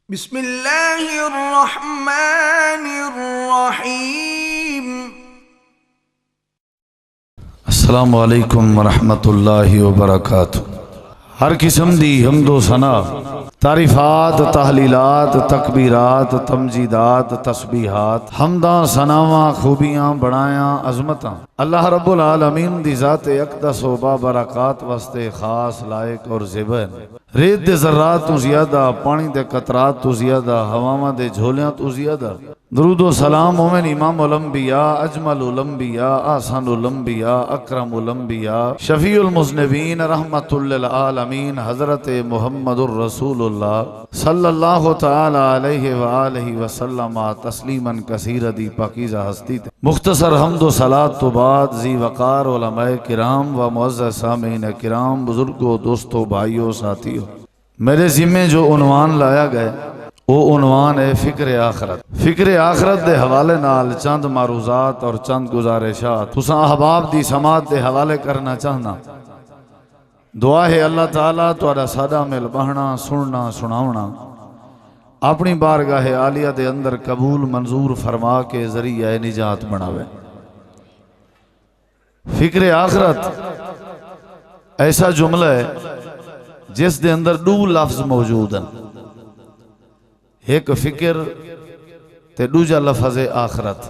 बिस्मिल्लाहिर्रहमानिर्रहीम। अस्सलामु अलैकुम वरहमतुल्लाहि वबरकातुहू। हर किस्म दी हम्दो सना, तारीफात, तहलीलात, तकबीरात, तमजीदात, तस्बीहात, हमदा, सनावा, खूबियां, बड़ायां, अजमतां अल्लाह रब्बुल आलमीन दी ज़ात अक़दस व बाबरकात वास्ते खास लायक और ज़ेबन। रेत दे ज़र्रात तो ज़्यादा, पानी दे कतरात तो ज़्यादा, हवावां दे झोलियां तो ज़्यादा दरूदो सलाम मोमिन इमाम उलंबिया, अजमल उलंबिया, आसन उलंबिया, अकरम उलंबिया, शफीउल मुज़निबीन, रहमतुल लिल आलमीन, हज़रत मुहम्मदुर रसूलुल्लाह सल्लल्लाहु तआला अलैहि व आलिहि वसल्लम तस्लीमन कसीरा दी पाकीज़ा हस्ती थे। मुख्तसर हम्दो सलात तो बाद ज़ी वक़ार उलमाए किराम व मुअज़्ज़ज़ सामीन किराम, बुजुर्गो, दोस्तों, भाइयों, साथियों, मेरे ज़िम्मे जो उन्वान लाया गया वो उन्वान है फ़िक्र आखरत। फ़िक्र आखरत के हवाले नाल चंद मारूजात और चंद गुजारिशात तुसां अहबाब दी समात के हवाले करना चाहना। दुआ है अल्लाह ताला तुहाडा साडा मिल बहना, सुनना, सुनावना अपनी बारगाह आलिया दे अंदर कबूल मंजूर फरमा के जरिया निजात बनावे। फ़िक्र आखरत ऐसा जुमला है जिस दे अंदर दो लफ्ज मौजूद हैं, एक फिक्र ते दूजा लफज आखरत।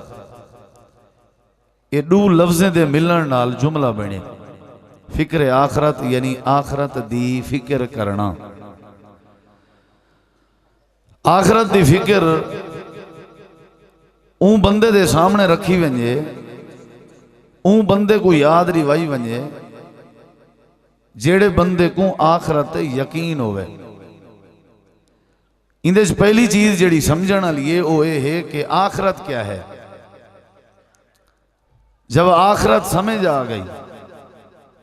ये दो लफ्ज़ें दे मिलन नाल जुमला बने। फिक्र आखरत यानी आखरत दी फिक्र करना। आखरत दी फिक्र ऊं बंदे दे सामने रखी वंजे, ऊं बंदे को याद रिवाई वंजे जेड़े बंदे को आखरत यकीन होवे। इंदे पहली चीज जी समझण वाली है वो ये है कि आखरत क्या है। जब आखरत समझ आ गई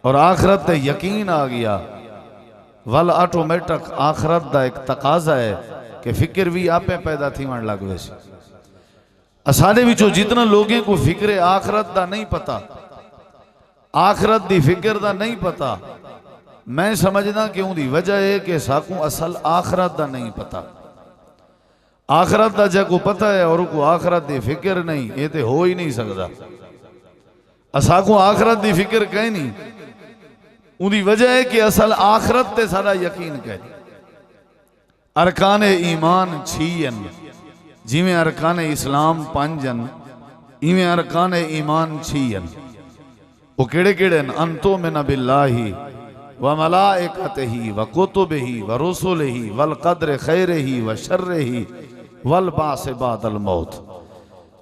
और आखरत यकीन आ गया, वल ऑटोमेटिक आखरत का एक तकाजा है कि फिक्र भी आपे पैदा थी वन लग वैसे। असाडे विचों जितना लोगों को फिक्र आखरत का नहीं पता, आखरत की फिक्र का नहीं पता, मैं समझदा कि उनकी वजह है कि साकू असल आखरत का नहीं पता। आखरत का जो पता है और को आखरत की फिक्र नहीं, ये तो हो ही नहीं सकता। असाकू आखरत की फिक्र कहीं नहीं, उनकी वजह है कि असल आखरत ते सारा यकीन कह। अरकान ईमान 6 जिमें अरकान इस्लाम 5 इवें अरकान ईमान 6। वो केड़े केड़े अंतो मिन बिल्लाही व मलाइकतिही व कुतुबिही व रुसुलिही वल क़द्र खैरिही व शर्रिही वल बास बादल मौत।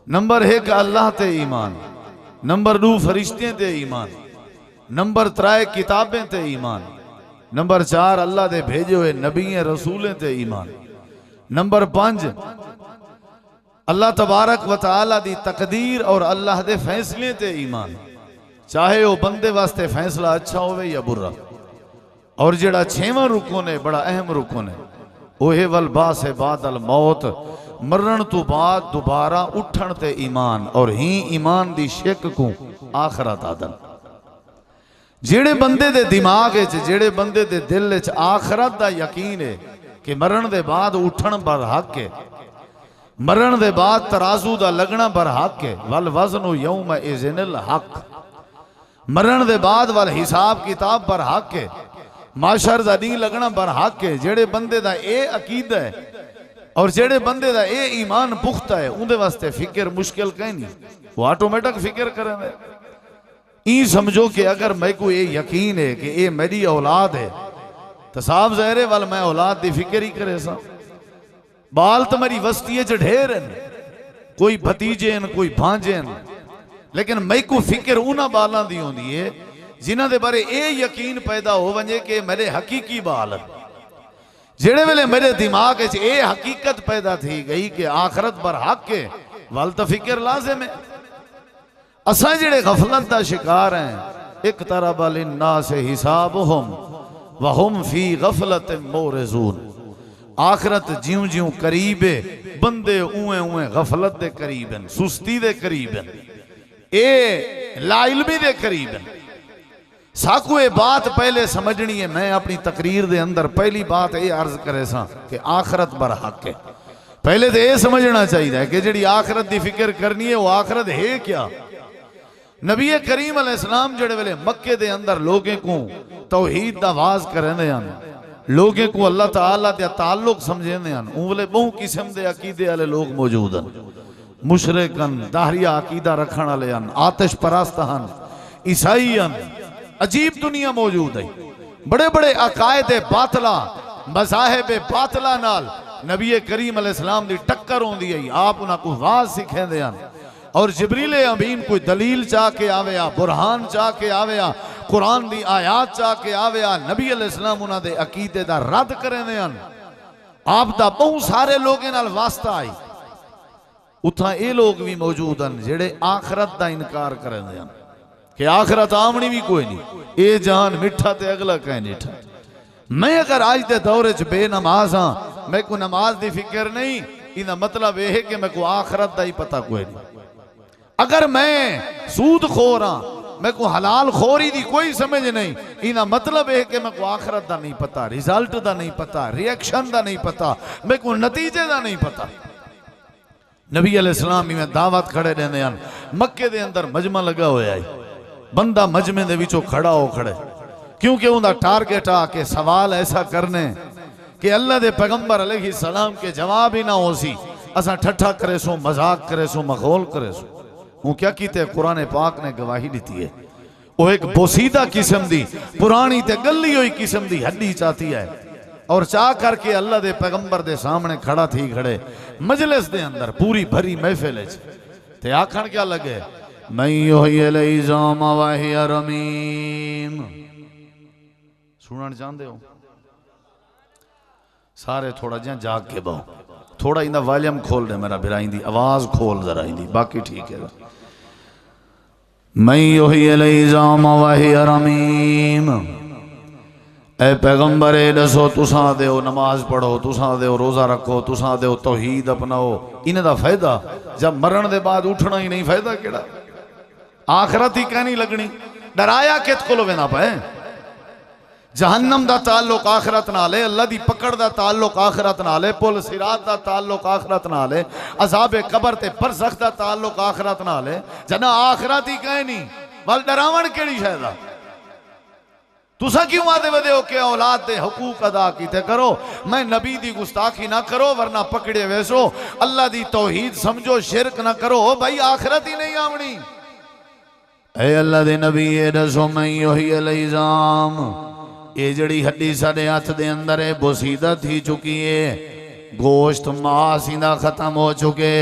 नंबर 1 अल्लाह ते ईमान, नंबर 2 फरिश्ते ते ईमान, नंबर 3 किताबें ते ईमान, नंबर 4 अल्लाह दे भेजे हुए नबी रसूलें ते ईमान, नंबर 5 अल्लाह तबारक व तआला दी तकदीर और अल्लाह दे फैसले ते ईमान, चाहे वो बंदे वास्ते फैसला अच्छा होवे या बुरा। और जेड़ा 6वां रुकन है बड़ा अहम रुकन है, वो है वल बास बादल मौत, मरण तो बाद दोबारा उठन ते ईमान। और ही ईमान दी शक को आखरत आदन। जेड़े बंदे दे दिमाग जेड़े बंदे दे दिल च आखरत दा यकीन है कि मरण दे बाद उठन पर हक है, मरण दे बाद तराजू दा लगना पर हक है, वल वज़नु यौम इज़्निल हक, मरण दे बाद वल हिसाब किताब पर हक है, माशर दा दी लगना पर हक है। जेड़े बंदे दा ए अकीदा है और जेड़े बंदे दा ए ईमान पुख्ता है, उनके वास्ते फिक्र मुश्किल कहीं नहीं, वो ऑटोमेटिक फिक्र करेंगे। ई समझो कि अगर मैं को ये यकीन है कि ये मेरी औलाद है तो साफ ज़ाहिर है वाल मैं औलाद की फिक्र ही करे सा। बाल तो मेरी वस्ती च ढेर हैं, कोई भतीजे हैं, कोई भांजे हैं, लेकिन मैं को फिक्र उन्होंने बालों की होंगी है जिन्हों के बारे ये यकीन पैदा हो वजे कि मेरे हकीकी बाल। जेड़े वेले मेरे दिमाग ये हकीकत पैदा थी गई कि आखरत पर हक है, वल तो फिक्र लाजिम है। असा जेड़े गफलत का शिकार हैं, एक तरह लिन्नास हिसाबुहुम व हुम फी गफलत मोरजून। आखरत ज्यों ज्यों करीब है, बंदे उवें उवें गफलत के करीब हैं, सुस्ती के करीब हैं, ए लाइलमी के करीब हैं। साकू ये बात पहले समझनी है। मैं अपनी तकरीर दे अंदर पहली बात ये अर्ज करे सा कि आखरत बर हक है। पहले तो यह समझना चाहिए कि जी आखरत की फिक्र करनी है, वो आखरत है क्या। नबी करीम अलैहिस्सलाम जड़े वेले मक्के दे अंदर लोगों को तौहीद दा आवाज करते हैं, लोगों को अल्लाह ताला दे ताल्लुक समझेंदे हैं, उवले बहु किस्म दे अकीदे वाले लोग मौजूद हैं। मुशरिक हन, दाहरिया अकीदा रखण वाले हन, आतिश परस्त हन, ईसाई हन, अजीब दुनिया मौजूद है। बड़े बड़े अकायदे बातला मज़ाहिब बातला नाल नबी करीम अलैहिस्सलाम दी टक्कर होंदी है। आप उन्हां को वाज सिखांदे हन और जिब्रील अमीन कोई दलील चाह के आवे आ, बुरहान चाह के आवे आ, कुरान दी आयात चाह के आवे आ, नबी अलैहिस्सलाम उन्हां दे अकीदे दा रद्द करदे हन। आप दा बहुत सारे लोगों नाल वास्ता आई। उथा ये लोग भी मौजूद हैं जेड़े आखरत दा इनकार करदे हन कि आखरत आमनी भी कोई नहीं, ये जान मिठा ते अगला कह नीठा। मैं अगर आज के दौरे च बेनमाज हाँ, मैं को नमाज की फिक्र नहीं, इना मतलब यह है कि मैं को आखरत का ही पता कोई नहीं। अगर मैं सूद खोर हाँ, मैं को हलाल खोरी की कोई समझ नहीं, इना मतलब यह कि मैं को आखरत का नहीं पता, रिजल्ट का नहीं पता, रिएक्शन का नहीं पता, मैं को नतीजे का नहीं पता। नबी अलैहिस्सलाम में दावत खड़े रहंदे हैं, मक्के दे अंदर मजमा लगा होया है, बंदा मजमे दे विचों खड़ा हो खड़े, क्योंकि उनका टारगेट आके सवाल ऐसा करने कि अल्लाह दे पैगंबर अलैहिस्सलाम के जवाब ही ना हो सी, असा ठट्ठा करे सो, मजाक करे सो, मखौल करे सो। वो क्या कीते, कुरान पाक ने गवाही दी है। वो एक बोसीदा किस्म दी पुरानी ते गली हुई किस्म दी हड्डी चाहती है और चाह करके अल्लाह दे पैगंबर दे सामने खड़ा थी खड़े मजलिस दे अंदर पूरी भरी महफिल ते आखण क्या लगे, मैं रमीम। सुनना चाहते हो सारे थोड़ा जिहा जाग के बहु, थोड़ा इंदा वॉल्यूम खोल दे मेरा बिरा, इंदी आवाज खोल जरा इंदी, बाकी ठीक है। मैं रमीम, ए पैगंबर दसो तुसा दो नमाज पढ़ो, तुसा दो रोजा रखो, तुसा दो तौहीद अपनाओ, इन्हें दा फायदा जब मरण दे बाद उठना ही नहीं, फायदा केड़ा, आखरत ही कहनी लगनी। डराया कित कोलो वेना पे, जहन्नम दा ताल्लुक आखरत नाल है, अल्लाह दी पकड़ दा ताल्लुक आखरत नाल है, पुल सिरात दा ताल्लुक आखरत नाल है, अज़ाबे कबर ते बरज़ख दा ताल्लुक आखरत नाल है। जना आखरत ही कहनी वल डरावण केड़ी शैदा। तुसा क्यों आदे वदे हो के औलाद दे हुकूक अदा कीते करो, मैं नबी दी गुस्ताखी ना करो वरना पकड़े वैसो, अल्लाह दी तौहीद समझो, शिरक ना करो, भाई आखरत ही नहीं आवनी। ए अल्लाह दे नबी ए दसो मैं योही अलैजाम, ये जड़ी हड्डी साडे हाथ दे अंदर है बोसीदा थी चुकी है, गोश्त मांस इंदा खत्म हो चुके,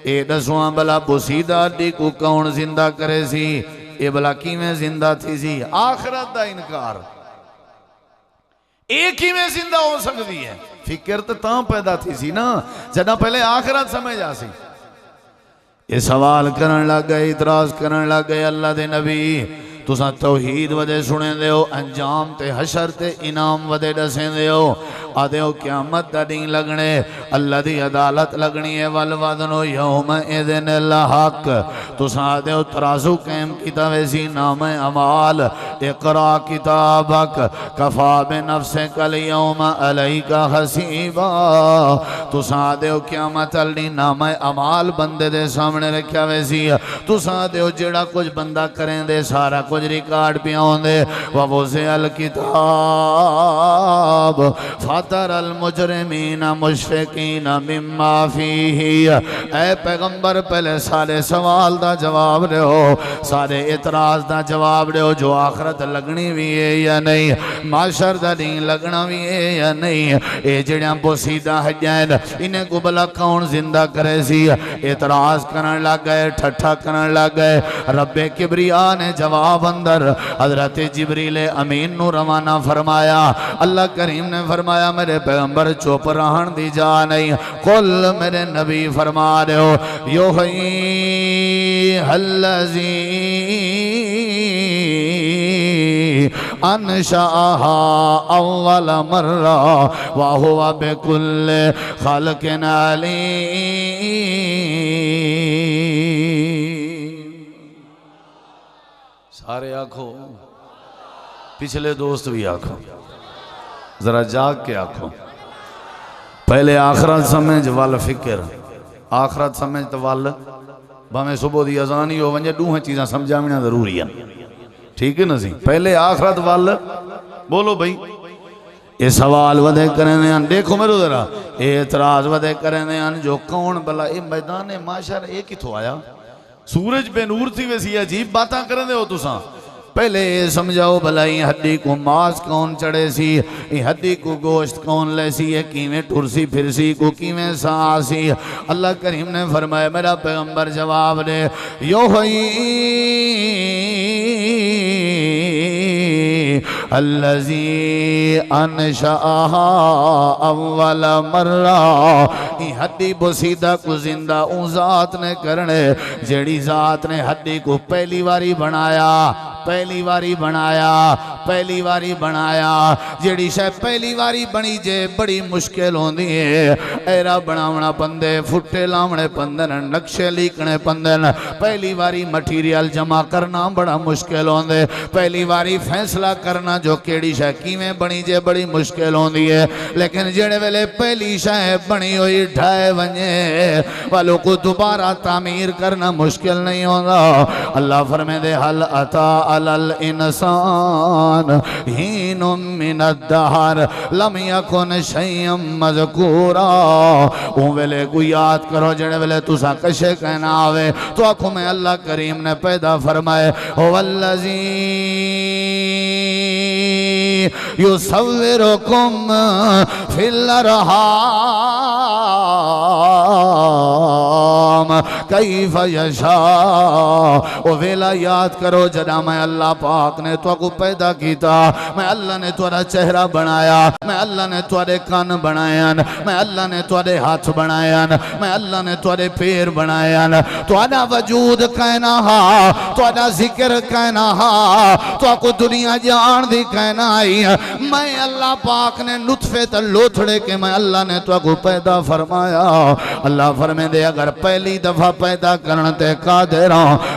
ए दसो भला बोसीदा हड्डी को कौन जिंदा करे सी, ये भला किवें जिंदा थी सी। आखरत दा इनकार एक ही में जिंदा हो सकती है। फिक्र तो तां पैदा थी सी ना जदा पहले आखरत समझ आ सी। ये सवाल करन लग गए, इतराज करन लग गए, अल्लाह दे नबी तुसा तौहीद वदे सुने दे हो, अंजाम ते हशर ते इनाम वदे दसे दे हो, आदे हो क़यामत दा दिन लगने, अल्लाह दी अदालत लगनी है, वल वज़नु यौमइज़िन लहक़, तुसा आदे हो तराजू कायम कीता वैसी नाम अमाल, इक़रा किताबक कफ़ा बिनफ़्सिकल यौम अलैका हसीबा, तुसा आदे हो क़यामत वाले दिन नाम अमाल बंदे दे सामने रखा वैसी, तुसा आदे हो जेड़ा कुछ बंदा करें दे सारा कुछ रिकॉर्ड पे आउंदे, ववज़िअल किताब फतरल मुजरिमीन मुशफ़िकीन मिम्मा फ़ीही। ऐ पैगंबर पहले सारे सवाल दा जवाब दो, सारे इतराज दा जवाब दो, जो आखरत लगनी भी है या नहीं, माशर दा दिन लगना भी है या नहीं, ये जड़ियां बोसीदा हड्डियां इन्हें को भला कौन जिंदा करे सी। इतराज करन लग गए, ठट्ठा करन लग गए। रब्बे किबरिया ने जवाब अंदर हजरत जिब्रील अमीन नू रवाना फरमाया। अल्लाह करीम ने फरमाया मेरे पैगंबर चुप रहन दी जा नहीं, कुल मेरे नबी फरमा दो योही हल्लज़ी अनशाहा अव्वल मर्रा व हुवा बिकुल्लि खल्क़िन अलीम। सारे आखो पिछले दोस्त भी आखो, जरा जाग के आखो। पहले आखरत समझ वल फिक्र, आखरत समझ तो वल भावें सुबह की अजान ही हो वजे, दूह चीज़ां समझाना जरूरी है, ठीक है ना सी। पहले आखरत वल बोलो भाई। ये सवाल वधे करें, देखो मेरे जरा एतराज वधे करें जो कौन भला ये मैदान माशर ये कितों आया, सूरज पे नूर थी वैसी अजीब बातें करें हो तुसा। पहले ये समझाओ भला ये हड्डी को मांस कौन चढ़े सी, ये हड्डी को गोश्त कौन ले सी, ये किवें टुरसी फिरसी को किवें सासी। अल्लाह करीम ने फरमाया, मेरा पैगंबर जवाब दे, यो होई अल्लज़ी अनशअहा अव्वल मर्रा। ई हड्डी बोसीदा को जिंदा उ जात ने करने जेड़ी जात ने हड्डी को पहली बारी बनाया, पहली बारी बनाया, पहली बारी बनाया। जेड़ी शय पहली बारी बनी जे बड़ी मुश्किल होंदी है, एरा बनावना पंदे, फुट्टे लावने पंदे, नक्शे लिखने पंदे। पहली बारी मटीरियल जमा करना बड़ा मुश्किल होंदे, पहली बारी फैसला करना जो केड़ी शय किवें बनी जे बड़ी मुश्किल होंदी है। लेकिन जेड़े वेले पहली शय बनी हुई ढाए वने वालों को दोबारा तामीर करना मुश्किल नहीं होता। अल्लाह फरमाते हल अता अलल इंसान हीनुम मिनद्दहर लम यकुन शैय्यम मज़कूरा। उन वेले को याद करो जेड़े वेले तुसा कशे कहना आवे तो आखो में अल्लाह करीम ने पैदा फरमाए, हुवल्लज़ी युसव्विरुकुम फिल अरहाम कैफ यशा। ओ वेला याद करो जदा मैं अल्लाह पाक ने तुको पैदा किया, मैं अल्लाह ने तुरा चेहरा बनाया, मैं अल्लाह ने तुरे कान बनाया, मैं अल्लाह ने तुरे हाथ बनाया, मैं अल्लाह ने तुरे पैर बनाया, तुरा वजूद कहना हा, तुरा जिक्र कहना हा, तुको दुनिया जान दी कहना आई। मैं अल्लाह पाक ने नुतफे त लोथड़े के मैं अल्लाह ने तुको पैदा फरमाया। अल्लाह फरमांदे अगर पहली दफा पैदा करन ते कादिर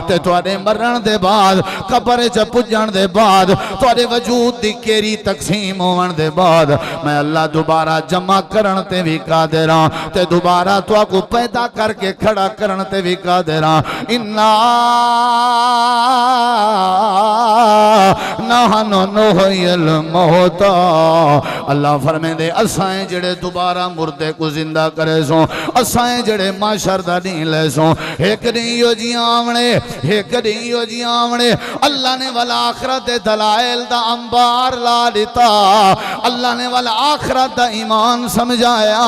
ते तुहाडे मरण दे बाद कब्र च पुजण दे बाद तुहाडे वजूद दी केरी तकसीम होवन दे बाद मैं अल्लाह दोबारा जमा करन ते भी कादिर ते दोबारा तुहाको पैदा करके खड़ा करन ते भी कादिर। इन्ना नहनु नुहयिल मौता। अल्लाह फरमांदे असां जेड़े दोबारा मुर्दे को जिंदा करे सो, असां जेड़े माशर दा दिन ले सो, एक दिन यो जी आवणे, एक दिन यो जी आवणे। अल्लाह ने वाला आखरत दे दलाइल दा अंबार ला दिता, अल्लाह ने वाला आखरत दा ईमान समझाया।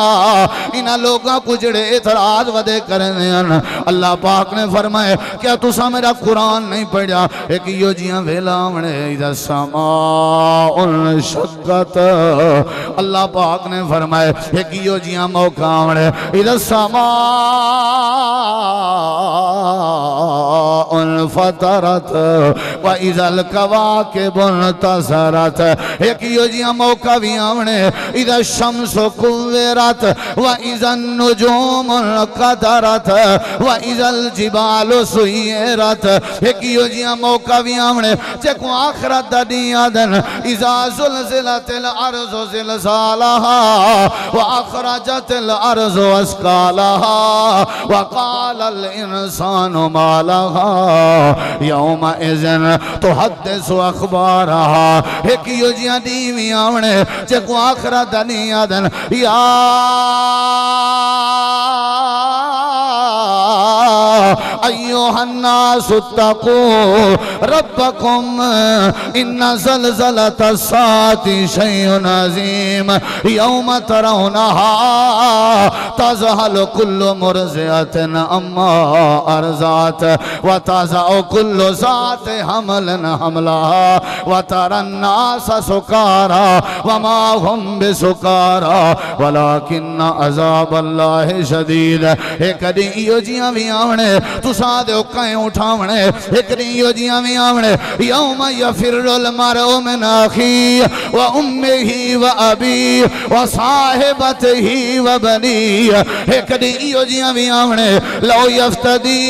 इन्हां लोगां को जेड़े एतराज वदे करने हैं, अल्लाह पाक ने फरमाया क्या तुसा मेरा कुरान नहीं पढ़ा? एक यो जियां वेला आवणे इदा समा उन शक्कत। अल्लाह पाक ने फरमाया एक यो जियां मौका आवणे इदा समा उन फतरत व इजल कवाकिबुन तसरत। एक यो जियां मौका भी आवणे इदा शम्स कुव्विरत व इजन नुजूमुल कदरत व इजल जिबाल सुयरत। एक यो जियां मौका भी आवणे जेको आखिरत दा दी आदन इजा ज़ुलज़िलतिल अर्ज़ु ज़िलज़ालहा व अखरजतिल अर्ज़ु अस्कालहा व क़ालल इंसानु मा लहा यौमइज़िन तुहद्दिसु अख़बारहा। एक यो जियां दी भी आवणे जेको आखिरत दा दी आदन या अय्युहन्नासु तक़ू रब्बकुम इन्ना ज़लज़लतस्साअति शैउन अज़ीम यौम तरौनहा तज़हलु कुल्लु मुर्ज़िअतिन अम्मा अर्ज़अत व तज़अउ कुल्लु ज़ाति हमलिन हमलहा व तरन्नास सुकारा व मा हुम बिसुकारा वलाकिन्न अज़ाबल्लाहि शदीद। एक दिन इहो जियां भी आवणे तुसां दे कहीं उठावणे, एक दिन इहो जियां भी आवणे यौम यफिरुल मरउ मिन अखी व उम्मिही व अबी व साहिबतिही व बनी। एक दिन इहो जियां भी आवणे लौ यफ्तदी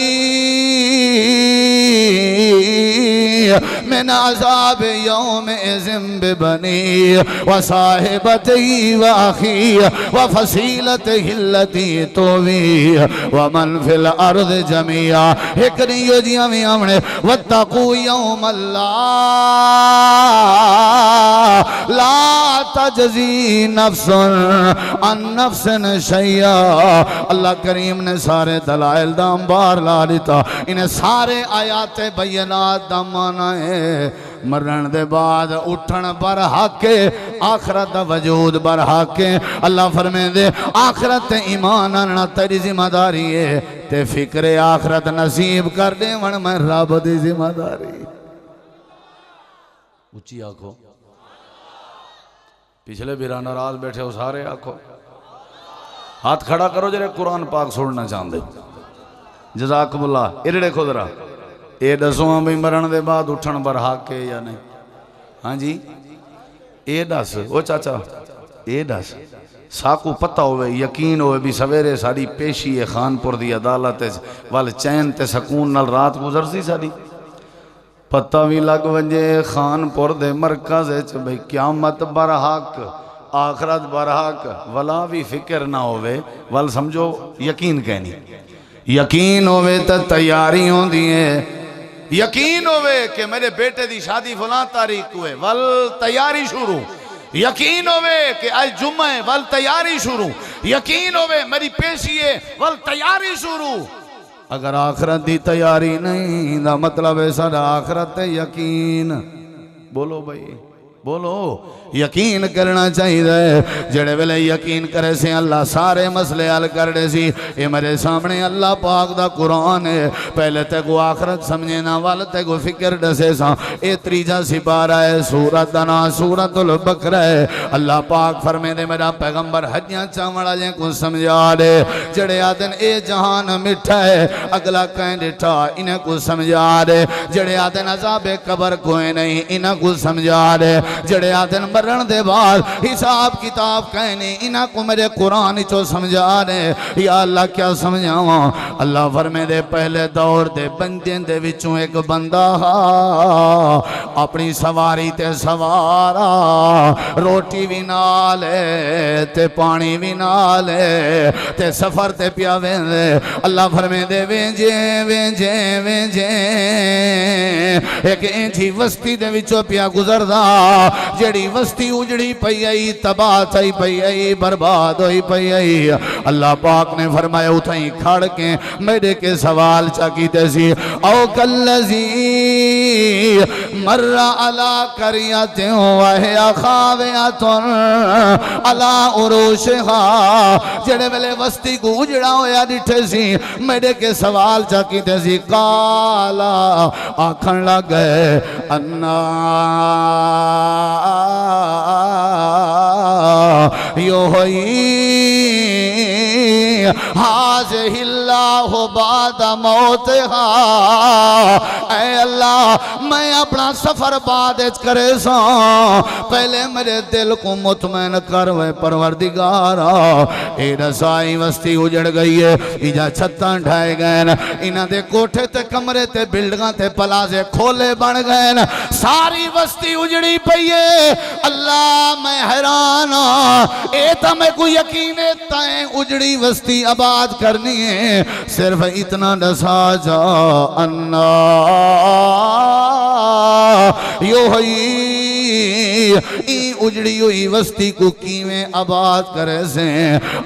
मिन अज़ाब यौमिज़िन बिबनी व साहिबती व अखी व फसीलतिही अल्लती तुवी व मन फिल अर्द जमिया। एक नहीं हो जिया में हमने वत्तकू यौमल ला तजज़ी नफ्सुन अन नफ्सिन शैया। अल्लाह करीम ने सारे दलाइल दा अंबार ला दिता। इन्हें सारे आयात बयनात दा माना है मरण दे बाद उठन पर हके, आखरत दा वजूद पर हके। अल्लाह फरमांदे आखरत ते ईमान आना तेरी जिम्मेदारी है, ते फिक्रे आखरत नसीब कर देवन मैं रब दी जिम्मेदारी। उच्ची आखो, पिछले भी नाराज बैठे हो सारे आखो, हाथ खड़ा करो जरे कुरान पाक सुनना चाहते। जज़ाकुमुल्लाह। इधर देखो जरा, ये दसो भी मरण के बाद उठन पर हक है या नहीं? हाँ जी, ये दस ओ चाचा, ये दस साकू पता होवे, यकीन होवे भी सवेरे साड़ी पेशी है खानपुर की अदालत वाल चैन ते सकून नाल रात गुजरसी साड़ी। पता भी लग वजे खानपुर दे मरकज भाई क्यामत बरहक, आखरत बरहक, वला भी फिक्र ना होवे, वल समझो यकीन कहनी। यकीन होवे तो तैयारी होंदी है, यकीन होवे कि मेरे बेटे की शादी फलां तारीख को है, वल तैयारी शुरू। यकीन होवे कि आज जुम्मा है, वल तैयारी शुरू। यकीन होवे मेरी पेशी है, वल तैयारी शुरू। अगर आखरत की तैयारी नहीं ना मतलब है सारा आखरत है यकीन। बोलो भाई बोलो, यकीन करना चाहिए। जेड़े वेले यकीन करे से अल्लाह सारे मसले हल कर दे सी। ये मेरे सामने अल्लाह पाक दा कुरान है। पहले ते को आखरत समझे ना, वाल ते को फिक्र दसे सा। ये तीजा सिपारा है, सूरत दा नाम सूरतुल बकरा है। अल्लाह पाक फरमे दे मेरा पैगंबर हजियां चावड़ा जे को समझा दे। जेड़े आदन ए जहान मिठा है, अगला कह दिठा इन्हें को समझा दे। जेड़े आदन अज़ाबे कबर कोई नहीं, इन्हें को समझा दे। जड़े आदन मरण दे बाद हिसाब किताब कहने, इन्हां को मेरे कुरान चो समझा दे। या अल्लाह क्या समझावा? अल्लाह फरमे दे पहले दौर दे बंदे दे विचों एक बंदा अपनी सवारी ते सवारा, रोटी भी नाल है ते पानी भी नाल है ते सफर ते पिया वेंदे। अल्लाह फरमे दे वेंजे वेंजे वेंजे एक इंची वस्ती दे विचों पिया गुजरदा। जेड़ी वस्ती उजड़ी पई आई, तबाह थई पई आई, बर्बाद होई पई आई। अल्लाह पाक ने फरमाया उठाई खड़ के मेरे के सवाल चा कीते सी। औ कल्लज़ी मर्रा अला करियतिन वहिया खावियतुन अला उरूशिहा। जेड़े वेले वस्ती को उजड़ा होया दिठे सी, मेरे के सवाल चा कीते सी। काला आखन लग गए अन्ना यो हाज़िहिल्लाहु बाद मौतिहा। ऐ अल्लाह मैं अपना सफर बाद करे सा, पहले मेरे दिल को मुतमैन कर वे परवरदिगारा। ए रसाई वस्ती उजड़ गई है, इजा छत्तां ढाए गए, इन्हां दे कोठे ते कमरे ते बिल्डिंगां ते प्लाजे खोले बन गए, सारी वस्ती उजड़ी पई है। अल्लाह मैं हैरान हाँ, ए तो मैं को यकीन है तैं उजड़ी वस्ती आबाद करनी है। सिर्फ इतना दसा जा अन्ना यो ई उजड़ी हुई वस्ती को किवें आबाद करे से,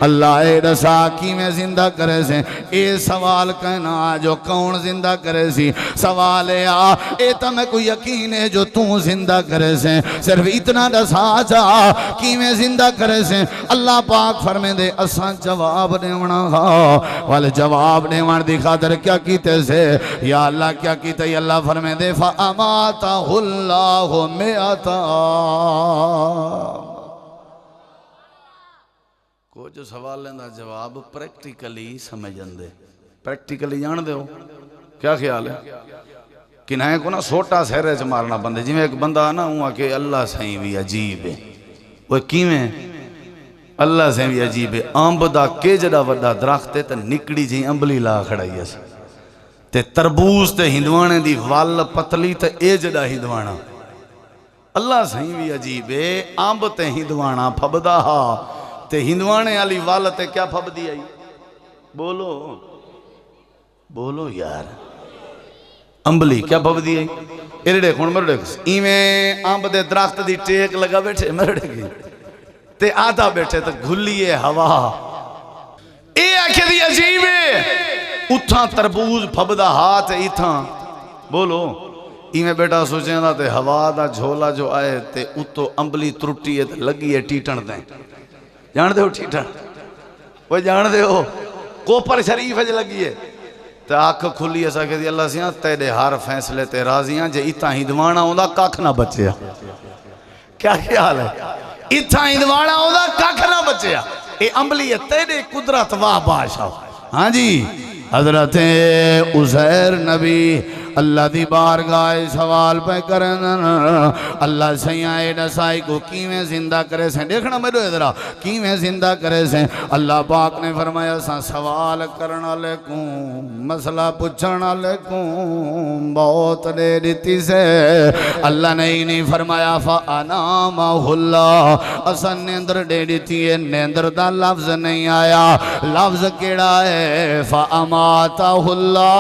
अल्लाह ए दसा किवें जिंदा करे से। ए सवाल कहना जो कौन जिंदा करे सी, सवाल है आ ए तो मैं को यकीन है जो तू जिंदा करे से। सिर्फ इतना दसा जा किवें जिंदा करे से। अल्लाह पाक फरमे दे असा जवाब देवना वाले जवाब देवन दी खातिर क्या कीते से। या अल्लाह क्या कीते? अल्लाह फरमे दे फअमातहुल्लाहु मिअता। कुछ सवालों का जवाब प्रैक्टिकली समझ आते, प्रैक्टिकली जान दो क्या ख्याल है कि ना को ना सोटा सहरे च मारना बंदे। जिमें एक बंदा ना हुआ कि अल्लाह सही भी अजीब है, वो किवें अल्लाह से भी अजीब है। अंब दा के जड़ा वड्डा दरख्त है तो निकड़ी जी अंबली ला खड़ाई अस ते तरबूज ते हिंदवाने दी वल पतली ते ए जड़ा हिंदवाना अल्लाह सही भी अजीब है। अंब ते हिंदवाना फबदा हा ते हिंदवाने वाली वल ते क्या फबदी आई? बोलो बोलो यार, अंबली क्या फबदी आई? एरड़े हुण मरड़े इवें अंब दे दरख्त दी टेक लगा बैठे मरड़े की ते आधा बैठे तो घुलिए हवा। ए आखे दी अजीब है। उथा तरबूज फबदा हाथ इथा बोलो इवें बेटा सोचेंदा ते हवा दा झोला जो आए ते उतो अंबली त्रुटी है ते लगी है टीटण दे। जान दे हो टीटण? वो जान दे हो कोपर शरीफ च लगी है ते अख खुली असा के अल्लाह सिया तेरे हर फैसले ते राजियां जे इथा हिंदवाना आंदा कख ना बचया। क्या ख्याल है? इथा हिंदवाना आंदा कख ना बचया। ए अंबली है तेरे कुदरत वाह बादशाह। हाँ जी हजरत उज़ैर नबी अल्लाह दी बारगाह सवाल पे करन अल्लाह सैया नसाई को किवें जिंदा करे से देखना मेरे इधर किवें जिंदा करे से। अल्लाह पाक ने फरमाया सा सवाल करने वाले को मसला पूछने वाले को बहुत दे दी से। अल्लाह ने ही नहीं फरमाया फ़अनामहुल्ला असा नेंद्र दे दी है। नेंद्र दा लफ्ज नहीं आया। लफ्ज केड़ा है? फ़अमातहुल्ला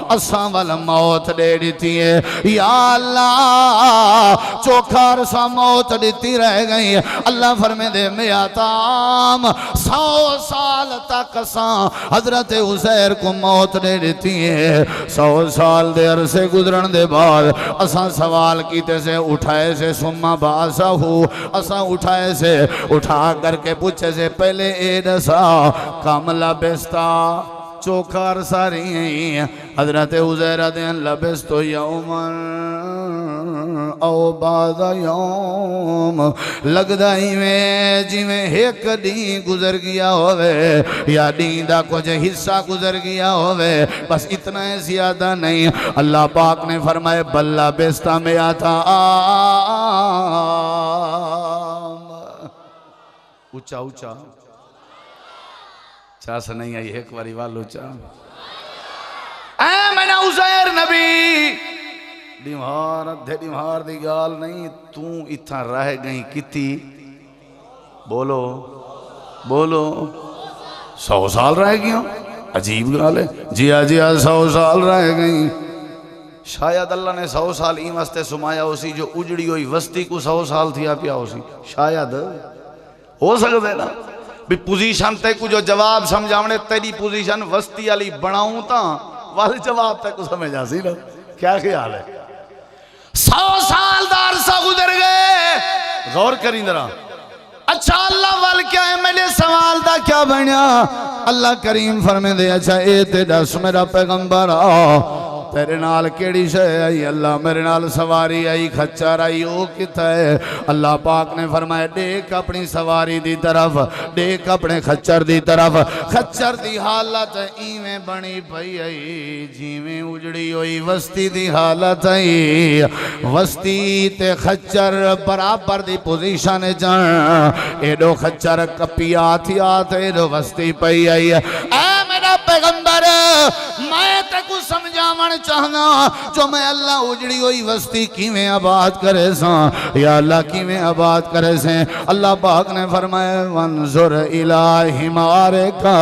असा वाल मौत दे दी है। या अल्लाह चोखा अरसा मौत दी रह गई। अल्लाह फरमे दे मेरा ताम 100 साल तक असा हजरत उज़ैर को मौत दे दी है। 100 साल दे अरसे गुजरन दे बाद असा सवाल कीते से उठाए से सुम्मा बासा हो असा उठाए से उठा करके पूछे से पहले ए दसा कामला बेस्ता चोखार सारी हजरत उज़ैर दिन लबिस तो यौमन औ बाद यौम लगदा इवें जिवें एक दी गुजर गया होवे या दी दा कुछ हिस्सा गुजर गया होवे बस इतना है ज्यादा नहीं। अल्लाह पाक ने फरमाए बल्ला बेस्ता में आता ऊंचा ऊंचा चास नहीं आई एक बारी वालो चा ऐ मैंने उज़ैर नबी डिमार दी गाल नहीं तू इथा रह गई किती बोलो बोलो 100 साल रह गया। अजीब गाल है। जिया जिया 100 साल रह गई। शायद अल्लाह ने 100 साल ई वास्ते सुमाया उसी जो उजड़ी हुई वस्ती को 100 साल थिया पिया उसी शायद हो सकता है ना भी पोजीशन ते को जो जवाब समझावने तेरी पोजीशन वस्ती वाली बनाऊं ता वाल जवाब तक समझ आ सी ना। क्या ख्याल है? 100 साल दा अरसा गुजर गए। गौर करी जरा। अच्छा अल्लाह वाल क्या है मेरे सवाल दा क्या बनया? अल्लाह करीम फरमे दे अच्छा ए ते दस मेरा पैगंबर तेरे नाल केड़ी शय आई? अल्लाह मेरे नाल सवारी आई खच्चर आई ओ किथा है? अल्लाह पाक ने फरमाया देख अपनी सवारी दी तरफ देख अपने खच्चर दी तरफ। खच्चर दी हालत इवें बनी पई आई जिवें उजड़ी हुई वस्ती दी हालत आई। वस्ती ते खच्चर बराबर दी पोजीशन च एडो खच्चर कपिया थिया ते एडो वस्ती पई आई। ऐ मेरा पैगंबर मैं ते कुछ समझावन चाहना जो मैं अल्लाह उजड़ी हुई वस्ती किवें आबाद करे सा या अल्लाह किवें आबाद करे से। अल्लाह पाक ने फरमाया वंजुर इला हिमारे का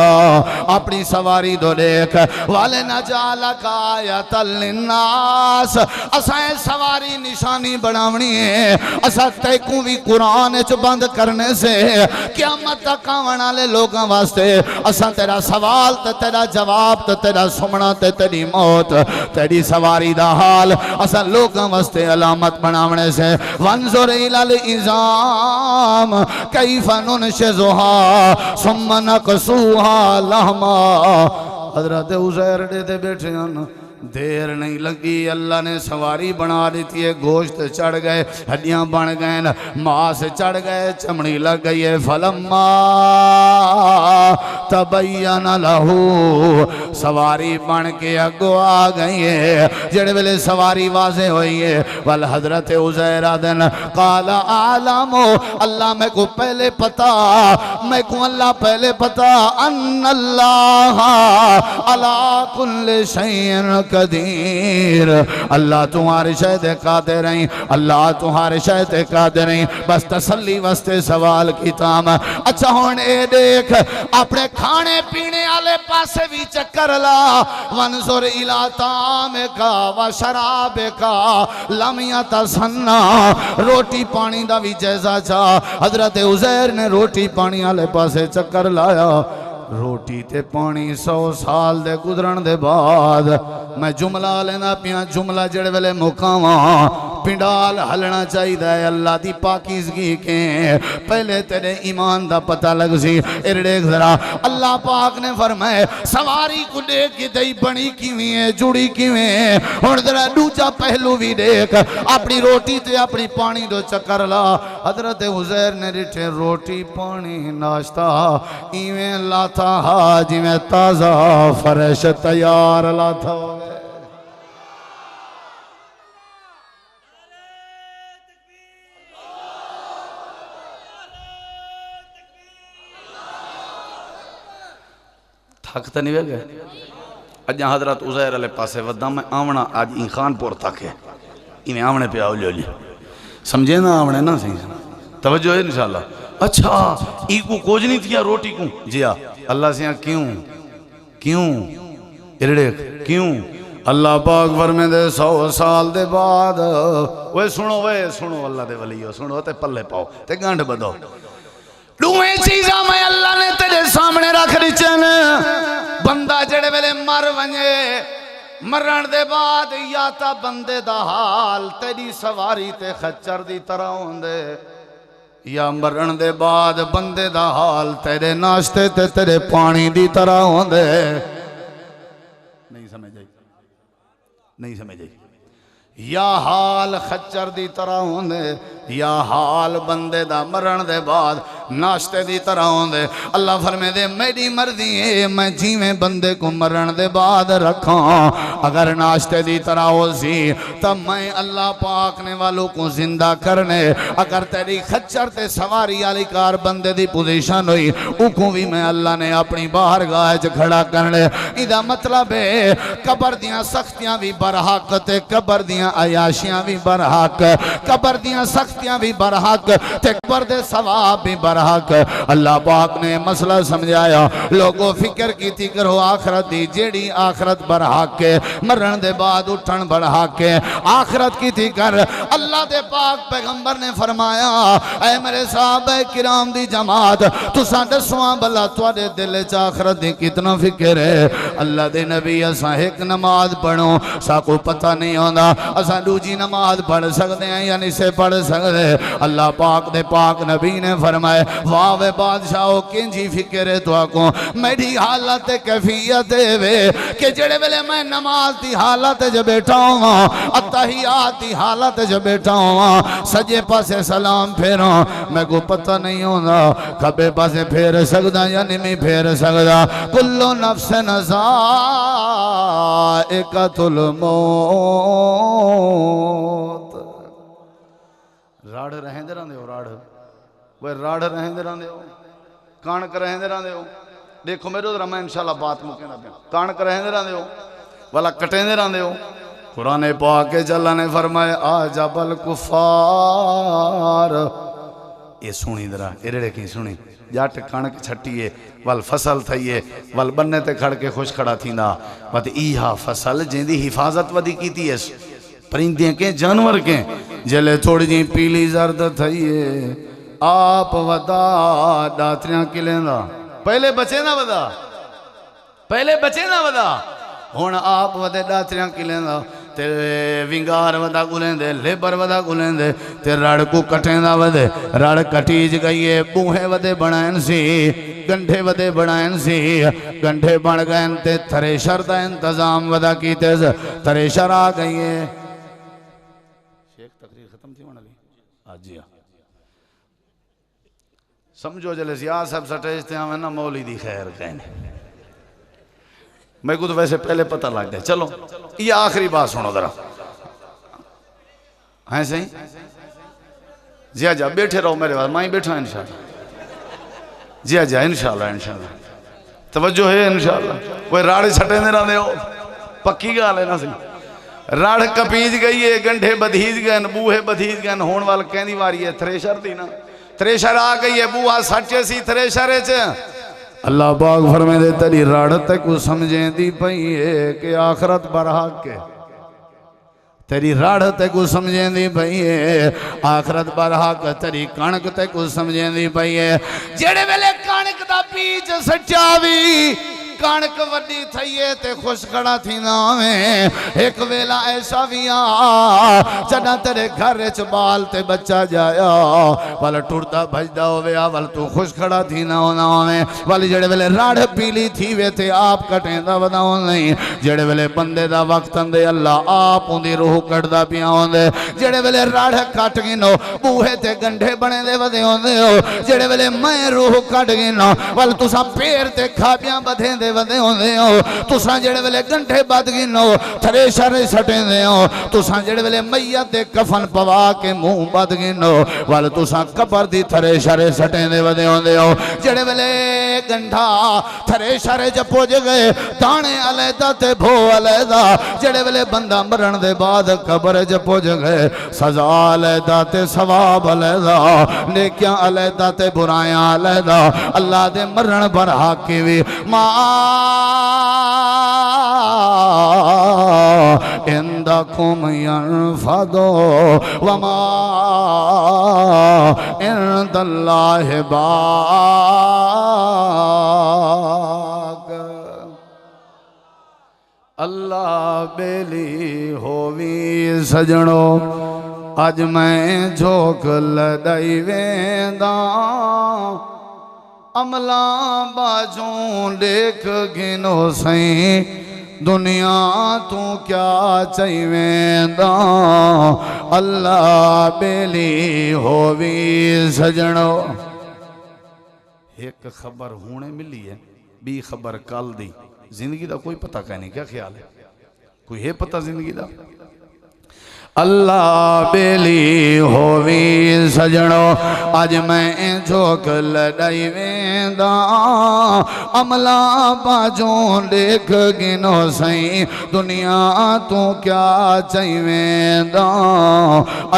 अपनी सवारी दो देख वाले न जाला का या तल्लिन्नास असा सवारी निशानी बनावनी है। असा तैकू भी कुरान च बंद करने से क़यामत तक आने वाले लोगों वास्ते असा तेरा सवाल ते तेरा जवाब ते तेरा सुमना ते तेरी मौत तेरी सवारी दा हाल असा लोगों वास्ते अलामत बनावने से। वंजुर इलल इज़ाम कैफ़ा नुनशिज़ुहा सुम्मा नकसूहा लहमा। हज़रत उज़ैर दे बैठे हैं देर नहीं लगी, अल्लाह ने सवारी बना दी है। गोश्त चढ़ गए, हड्डियां बन गए, मांस चढ़ गए, चमड़ी लग गई है। फलम्मा तबय्यन लहू, सवारी बन के अगो आ गई है। जेड़े वेले सवारी वाजे हुई है, वल हजरत उज़ैर आदन काला आलमो, अल्लाह मैं को पहले पता, मैं को अल्लाह पहले पता, अन्नल्लाह अला कुल्ले शैइन कदीर, अल्लाह तुम्हारे शायद कादिर नहीं, अल्लाह तुम्हारे शायद कादिर नहीं। बस तसल्ली वास्ते सवाल की ताम। अच्छा हुण ए देख, अपने खाने पीने वाले पासे भी चक्कर ला। वंजुर इला तामिका व शराबिका लम यतसन्ना, रोटी पानी दा भी जायजा चा। हजरत उज़ैर ने रोटी पानी वाले पासे चक्कर लाया। रोटी ते पानी 100 साल दे गुजरन दे बाद मैं जुमला लेना पिया, जुमला जेड़े वेले मुकावा पिंडाल हलना चाहिए। अल्लाह दी पाकीज़गी के पहले तेरे ईमान दा पता लग सी। इरड़े जरा अल्लाह पाक ने फरमाए सवारी को देख के दई बनी किवें है, जुड़ी किवें। हुण जरा दूजा पहलू भी देख, अपनी रोटी ते अपनी पानी दो चक्कर ला। हजरत उज़ैर ने रिठे रोटी पानी नाश्ता इवें लाता जिवें ताज़ा फरेश तैयार लाता हो। थक तो नहीं वे गए। अज हजरत उज़ैर वाले पासे वदा मैं आवना अज ई खानपुर तक है, इवें आवने पे आओ लो समझे ना, आवने ना सही तवज्जो है इंशाल्लाह। अच्छा ई को कोज नहीं थिया रोटी को जी हाँ अल्लाह से क्यों क्यों इरड़े क्यों अल्लाह पाक फरमांदे 100 साल दे बाद वे सुनो अल्लाह दे वलियो सुनो ते पल्ले पाओ ते गंढ बदो। दुए चीज़ा मैं अल्लाह ने तेरे सामने रख दिते ने। बंदा जेड़े वेले मर वने, मरण दे बाद या ता बंदे दा हाल तेरी सवारी ते खच्चर दी तरह होंदे, या मरण दे बाद बंदे दा हाल तेरे नाश्ते ते तेरे पानी दी तरह होंदे। नहीं समझ आई, नहीं समझ आई। या हाल खच्चर दी तरह होंदे, या हाल बंदे दा मरण दे बाद नाश्ते दी तरह होंदे। अल्लाह फरमांदे मेरी मर्जी है मैं जिवें बंदे को मरण दे बाद रखा, अगर नाश्ते दी तरह हो सी तब मैं अल्लाह पाक ने वालों को जिंदा करने। अगर तेरी खच्चर ते सवारी वाली कार बंदे दी पोजीशन हुई उको भी मैं अल्लाह ने अपनी बारगाह च खड़ा करने। इदा मतलब है कबर दियां सख्तियां भी बरहक ते कबर दियां अयाशियां भी बरहक, कबर दियां सख्तियां भी बरहक ते कबर दे सवाब भी बरहक। अल्लाह पाक ने मसला समझाया। लोगों फिक्र कीती करो आखरत दी, जेड़ी आखरत बरहक के मरण दे बाद उठन बरहक के आखरत कीती कर। अल्लाह दे पाक पैगंबर ने फरमाया ऐ मेरे साहबे किराम दी जमात तुसां दसवां भला तुहाडे दिल च आखरत दी कितना फिक्र है। अल्लाह दे नबी असां एक नमाज पढ़ो साको पता नहीं होंदा, असां दूजी नमाज पढ़ सकते हैं या नहीं से पढ़ सकते। अल्लाह पाक दे पाक नबी ने फरमाए वाह वे बादशाह किंजी फिक्र है तुआको मेरी हालत कैफियत वे कि जेड़े वेले मैं नमाज दी हालत च बैठा हुआ, अत्तहियात दी हालत च बैठा हुआ, सजे पासे सलाम फेरा मैं को पता नहीं होंदा खबे पासे फेर सकदा या नहीं फेर सकदा। कुल्लो नफ्सिन ज़ाइक़तुल मौत। राड़ रहेंदे रहंदे हो, राड़ वे राड़ रहेंदे रहंदे हो, कणक रहेंदे रहंदे हो। देखो मेरे उधर मैं इंशाल्लाह बात मुकेंदा पिया, कणक रहेंदे रहंदे हो वाला कटेंदे रहंदे हो। कुरान पाक के अल्लाह ने फरमाया आजबल कुफार। ये सुनी जरा एड़े की सुनी जट कणक छट्टीए वल फसल थईए वल बन्ने ते खड़ के खुश खड़ा थींदा बत इहा फसल जिंदी हिफाजत वदी कीती है परिंदे के जानवर के जले थोड़ी जी पीली जर्द थईए आप वदा दात्रियां किलेंदा पहले बचे ना वदा, पहले बचे ना वदा हुण आप वदे दात्रियां किलेंदा ते विंगार वदा गुलेंदे लेबर वदा गुलेंदे ते रड़ को कटेंदा वदे रड़ कटीज गई है बूहे वदे बनायन सी गंढे वदे बनायन सी गंढे बन गए ते थ्रेशर दा इंतजाम वदा कीते थ्रेशर आ गई है शेख तकरीर खत्म थी होने लगी आज जी समझो जले सियाह सब स्टेज ते आवे ना मौली दी खैर कहने मेरे को तो वैसे पहले पता लग गया चलो ये आखिरी बात सुनो जरा है सही जी आजा बैठे रहो मेरे पास मैं बैठा इंशाल्लाह जी आजा इंशाल्लाह इंशाल्लाह तवज्जो है इंशाल्लाह कोई राड़े छटे नहीं रहे हो पक्की गाल है ना सी राड़ कपीज गई है गंढे बधीज गए बूहे बधीज गए होने वाल कहनी वारी है थ्रेशर दी ना थ्रेशर आ गई है बूहा सचे सी थ्रेशर च अल्लाह पाक फरमाते तेरी राड़ तक समझेंदी पई है कि आखरत बरहक के तेरी राड़ तक समझेंदी पई है आखरत बरहक तेरी कणक तक समझेंदी पई है जेड़े वेले कणक दा बीज सच्चावी कणक वड्डी थईए ते खुश खड़ा थींदा में एक वेला ऐसा भी आ जदा तेरे घर च बाल ते बच्चा जाया वल टुरदा भजदा होवे वल तू खुश खड़ा थींदा होना में वल जेड़े वेले राड़ पीली थी वे ते आप कटेंदा वदाओ नहीं जेड़े वेले बंदे दा वक्त आंदे अल्लाह आप उंदी रूह कटदा पिया होंदे जेड़े वेले राड़ कट गिनो बूहे ते गंढे बने दे वदे होंदे हो जेड़े वेले मैं रूह कट गिनो वल तुसा पैर ते खाबियां बधेंदे वदे होंदे हो तुसा जेड़े वेले गंढे बद गिनो थ्रेशर सटेंदे हो तुसा जेड़े वेले मैयत दे कफन पवा के मुंह बद गिनो वल तुसा कबर दी थ्रेशर सटेंदे वदे होंदे हो जेड़े वेले गंढा थ्रेशर च पुज गए दाने अलैदा ते भो अलैदा जेड़े वेले बंदा मरण दे बाद कबर च पुज गए सजा अलैदा ते सवाब अलैदा नेकियां अलैदा ते बुराइयां अलैदा अल्लाह दे मरण पर हाकी भी इंदकुम यनफदो वमा इंदल्लाहि बाक अल्लाह बेली होवी सजणो अज मैं झोक लदाई वेंदा अमला बाजों देख गिनो सही दुनिया तू क्या चाहिवेंदा अल्लाह बेली होवी सजणो एक खबर हुणे मिली है बी खबर कल दी जिंदगी दा कोई पता कहनी क्या ख्याल है कोई है पता जिंदगी दा अल्लाह बेली होवी सजणो अज मैं झोक लड़ाई वेंदा अमला बाजों देख गिनो सही दुनिया तू क्या चाहिवेंदा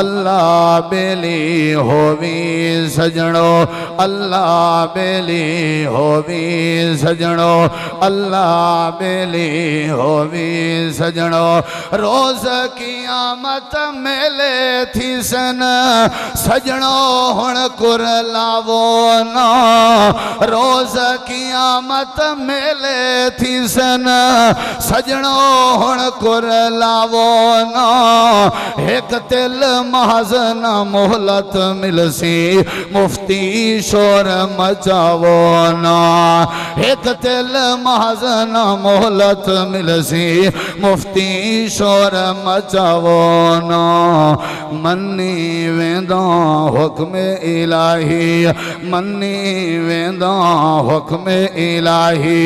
अल्लाह बेली होवी सजणो अल्लाह बेली होवी सजणो अल्लाह बेली होवी सजणो रोज क़यामत मेले थी सन सजणो हुण कुर लावो ना रोज क़यामत मेले थी सन सजणो हुण कुर लावो ना एक तिल महज न मोहलत मिलसी मुफ्ती शोर मचावो ना एक तिल महज न मोहलत मिलसी मुफ्ती शोर मचावो ना मन्नी वेंदा हुक्म इलाही मन्नी वेंदा हुक्म इलाही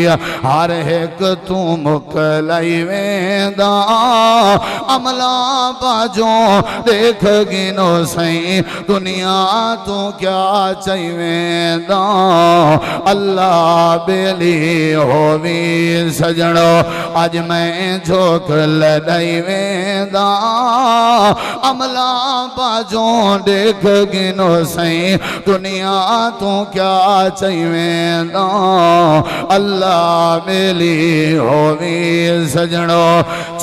हर एक तू मुकलाई वेंदा अमला बाजों देख गिनो सही दुनिया तू क्या चाहिवेंदा अल्लाह बेली होवी सजणो अज मैं झोक लड़ाई वेंदा अमला बाजों देख गिनो सही दुनिया तू क्या चाहिवेंदा अल्लाह बेली होवी सजणो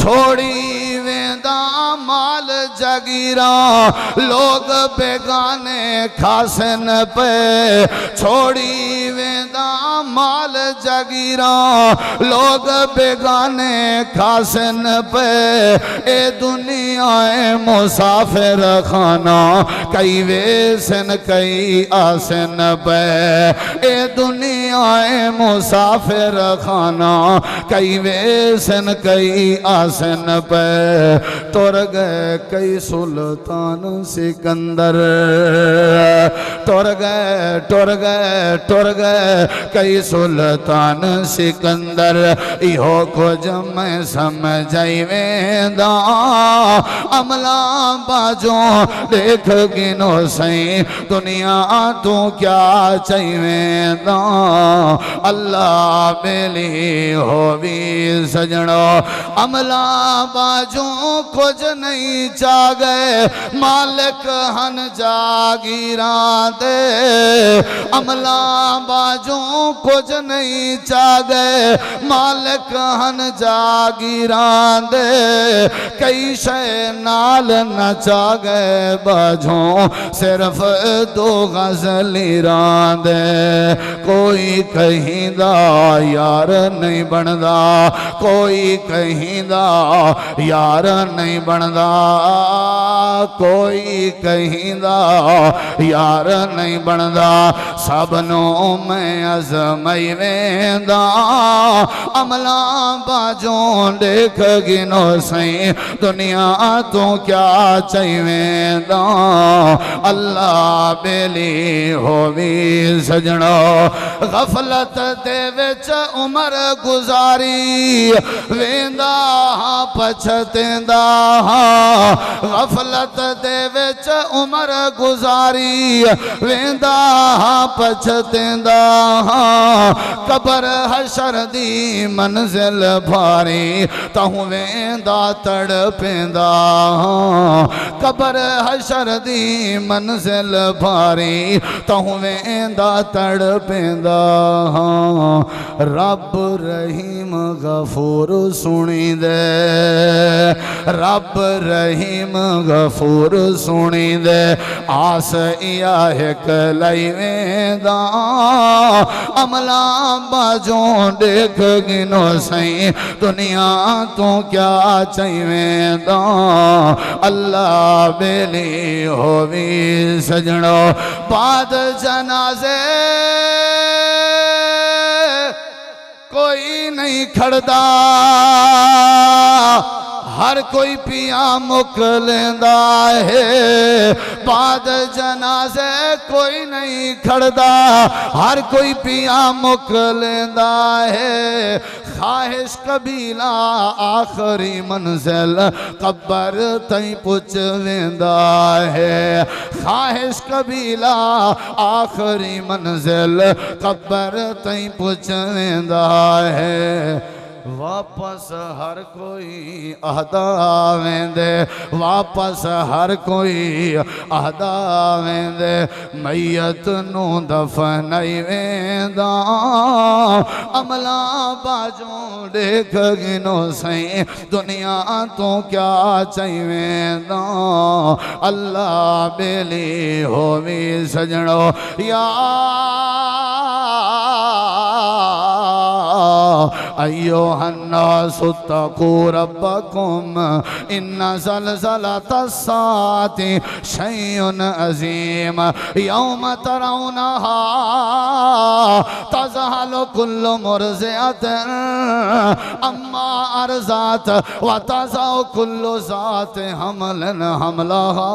छोड़ी वेंदा माल जगीरा लोग बेगाने खासन पे छोड़ी वेंदा माल जागीरा लोग बेगाने खासन पे ए दुनिया मुसाफिर खाना कई वेसन कई आसन पे ए दुनिया मुसाफिर खाना कई वेसन कई आसन पे तुर गए कई सुल्तान सिकंदर तुर गए कई सुल्तान सिकंदर इहो कुछ मैं समझाई वेंदा अमला बाजो देख गिनो सही दुनिया तू क्या चाहिवेंदा अल्लाह बेली होवी सजणो अमला बाजो कुछ नहीं चागे मालिक हन जागीरा दे अमला बाजो कुछ नहीं चागे मालिक हन जागीरा दे कई शे नाल न चागे बाजो सिर्फ दो गज़लीरा दे कोई कहिंदा यार नहीं बनदा कोई कहिंदा यार नहीं बनदा कोई कहिंदा यार नहीं बनदा सबनों मैं अज़मई वेंदा अमला बाजो देख गिनो सही दुनिया तू क्या चाहिवेंदा अल्लाह बेली होवी सजणो गफलत दे विच उमर गुजारी वेंदा पछतेंदा गफलत दे विच उमर गुजारी वेंदा पछतेंदा कबर हशर दी मंजिल भारी तहूं वेंदा तड़पेंदा कबर हशर दी मंजिल भारी तहूं वेंदा तड़पेंदा रब रहीम गफूर सुनी दे रब रहीम गफूर सुनी दे आस इया हिक लई वेंदा अमला बाजो देख गिनो सही दुनिया तू क्या चाहिवेंदा अल्लाह बेली होवी सजणो बाद जनाजे कोई नहीं खड़दा हर कोई पिया मुक लेंदा है बाद जनाजे कोई नहीं खड़दा हर कोई पिया मुक लेंदा है ख्वाहिश कबीला आखिरी मंजिल कब्र तई पुछ वेंदा है ख्वाहिश कबीला आखिरी मंजिल कब्र तई पुछ वेंदा है वापस हर कोई अहदा वेंदे वापस हर कोई अहदा वेंदे मैयत नू दफनाई वेंदा अमला बाजो देख गिनो सही दुनिया तो क्या चाहिवेंदा अल्लाह बेली होवी सजणो या अय्युहन्नासु तक़ू रब्बकुम इन्ना ज़लज़लतस्साअति शैउन अज़ीम यौम तरौनहा तज़हलु कुल्लु मुर्ज़िअतिन अम्मा अर्ज़अत व तज़अु कुल्लु ज़ाति हम्लिन हम्लहा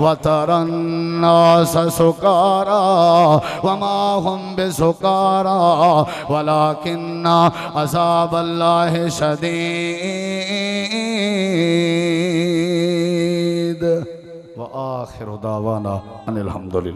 व तरन्नास सुकारा वमा हुम बिसुकारा वलाकिन्ना अज़ाबल्लाहि शदीद व आखिरु दावाना अनिल हम्दुलिल्लाह।